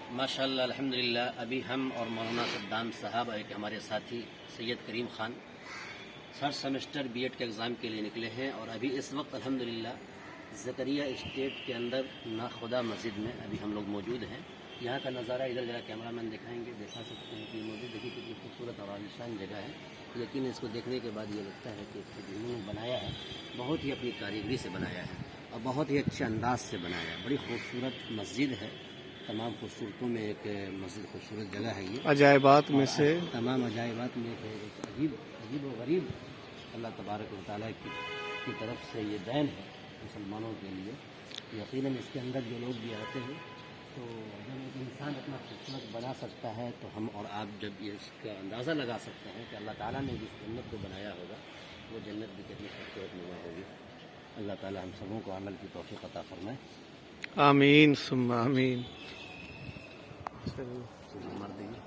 माशाल्लाह अल्हम्दुलिल्लाह। अभी हम और मौलाना सद्दाम साहब एक हमारे साथी सैयद करीम खान थर्ड सेमेस्टर बीएड के एग्ज़ाम के लिए निकले हैं और अभी इस वक्त अल्हम्दुलिल्लाह ज़करिया स्टेट के अंदर नाखुदा मस्जिद में अभी हम लोग मौजूद हैं। यहाँ का नज़ारा इधर जरा कैमरामैन दिखाएंगे, देखा सकते हैं कि मस्जिद देखिए कितनी खूबसूरत और आलीशान जगह है। लेकिन इसको देखने के बाद ये लगता है कि जिन्होंने बनाया है बहुत ही अपनी कारीगरी से बनाया है और बहुत ही अच्छे अंदाज से बनाया है। बड़ी खूबसूरत मस्जिद है, तमाम खूबसूरतों में एक मस्जिद खूबसूरत जगह है ये। अजायबात में से तमाम अजायबात में एक अजीब अजीब व गरीब अल्लाह तबारक व तआला की तरफ से ये दैन है मुसलमानों के लिए। यकीनन इसके अंदर जो लोग भी आते हैं तो जब एक इंसान अपना खूबसूरत बना सकता है तो हम और आप जब ये इसका अंदाज़ा लगा सकते हैं कि अल्लाह ताला ने जिस जन्नत को बनाया होगा वो जन्नत भी कितनी खूबसूरत नुमा होगी। अल्लाह ताला हम सबों को अमल की तौफीक अता फरमाए। आमीन सुम्मा आमीन। मर देंगे।